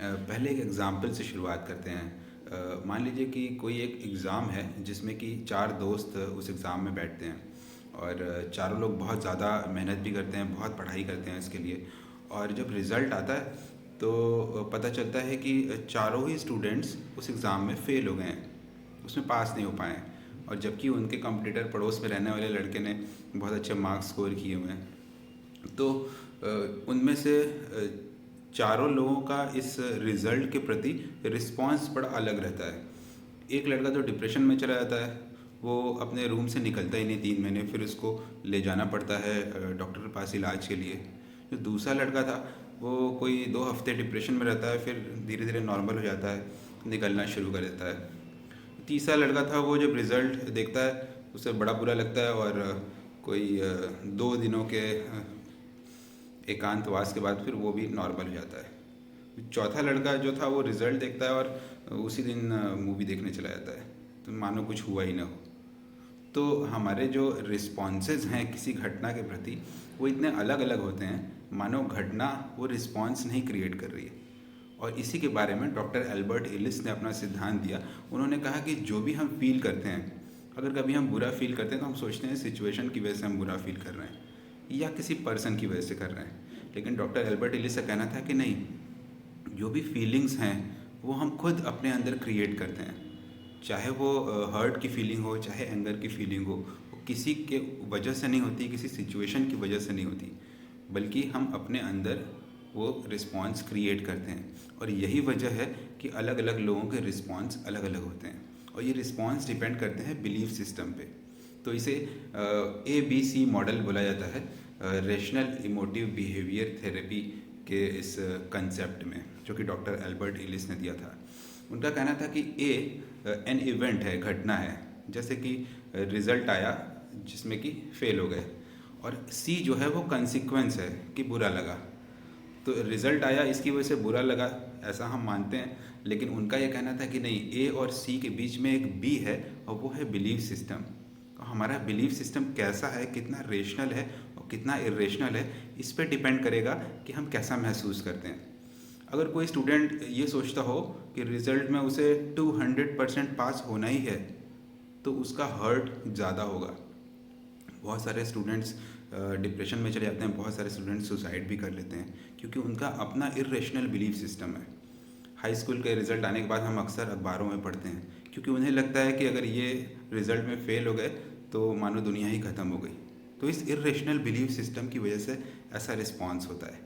पहले एक एग्ज़ाम्पल से शुरुआत करते हैं। मान लीजिए कि कोई एक एग्ज़ाम है जिसमें कि 4 दोस्त उस एग्ज़ाम में बैठते हैं और चारों लोग बहुत ज़्यादा मेहनत भी करते हैं, बहुत पढ़ाई करते हैं इसके लिए। और जब रिज़ल्ट आता है तो पता चलता है कि चारों ही स्टूडेंट्स उस एग्ज़ाम में फ़ेल हो गए हैं, उसमें पास नहीं हो पाए हैं। और जबकि उनके कॉम्पिटिटर पड़ोस में रहने वाले लड़के ने बहुत अच्छे मार्क्स स्कोर किए हुए हैं। तो उनमें से चारों लोगों का इस रिज़ल्ट के प्रति रिस्पॉन्स बड़ा अलग रहता है। एक लड़का तो डिप्रेशन में चला जाता है, वो अपने रूम से निकलता ही नहीं 3 महीने, फिर उसको ले जाना पड़ता है डॉक्टर के पास इलाज के लिए। जो दूसरा लड़का था वो कोई 2 हफ्ते डिप्रेशन में रहता है, फिर धीरे धीरे नॉर्मल हो जाता है, निकलना शुरू कर देता है। तीसरा लड़का था वो जब रिज़ल्ट देखता है उसे बड़ा बुरा लगता है और कोई 2 दिनों के एकांतवास के बाद फिर वो भी नॉर्मल हो जाता है। चौथा लड़का जो था वो रिज़ल्ट देखता है और उसी दिन मूवी देखने चला जाता है, तो मानो कुछ हुआ ही ना हो। तो हमारे जो रिस्पॉन्सेज हैं किसी घटना के प्रति वो इतने अलग अलग होते हैं, मानो घटना वो रिस्पॉन्स नहीं क्रिएट कर रही है। और इसी के बारे में डॉक्टर एल्बर्ट इलिस ने अपना सिद्धांत दिया। उन्होंने कहा कि जो भी हम फील करते हैं, अगर कभी हम बुरा फील करते हैं तो हम सोचते हैं सिचुएशन की वजह से हम बुरा फील कर रहे हैं या किसी पर्सन की वजह से कर रहे हैं। लेकिन डॉक्टर एल्बर्ट इलिस का कहना था कि नहीं, जो भी फीलिंग्स हैं वो हम खुद अपने अंदर क्रिएट करते हैं। चाहे वो हर्ट की फीलिंग हो, चाहे एंगर की फीलिंग हो, वो किसी के वजह से नहीं होती, किसी सिचुएशन की वजह से नहीं होती, बल्कि हम अपने अंदर वो रिस्पॉन्स क्रिएट करते हैं। और यही वजह है कि अलग अलग लोगों के रिस्पॉन्स अलग अलग होते हैं और ये रिस्पॉन्स डिपेंड करते हैं बिलीफ सिस्टम पे। तो इसे ABC मॉडल बोला जाता है, रेशनल इमोटिव बिहेवियर थेरेपी के इस कंसेप्ट में, जो कि डॉक्टर एल्बर्ट इलिस ने दिया था। उनका कहना था कि एन इवेंट है, घटना है, जैसे कि रिज़ल्ट आया जिसमें कि फ़ेल हो गए, और सी जो है वो कंसिक्वेंस है कि बुरा लगा। तो रिज़ल्ट आया इसकी वजह से बुरा लगा ऐसा हम मानते हैं, लेकिन उनका ये कहना था कि नहीं, ए और सी के बीच में एक बी है और वो है बिलीफ सिस्टम। तो हमारा बिलीफ सिस्टम कैसा है, कितना रेशनल है और कितना इरेशनल है, इस पर डिपेंड करेगा कि हम कैसा महसूस करते हैं। अगर कोई स्टूडेंट ये सोचता हो कि रिज़ल्ट में उसे 200% पास होना ही है, तो उसका हर्ट ज़्यादा होगा। बहुत सारे स्टूडेंट्स डिप्रेशन में चले जाते हैं, बहुत सारे स्टूडेंट्स सुसाइड भी कर लेते हैं, क्योंकि उनका अपना इरेशनल बिलीफ सिस्टम है। हाई स्कूल के रिज़ल्ट आने के बाद हम अक्सर अखबारों में पढ़ते हैं, क्योंकि उन्हें लगता है कि अगर ये रिज़ल्ट में फ़ेल हो गए तो मानो दुनिया ही ख़त्म हो गई। तो इस इरेशनल बिलीफ सिस्टम की वजह से ऐसा रिस्पॉन्स होता है।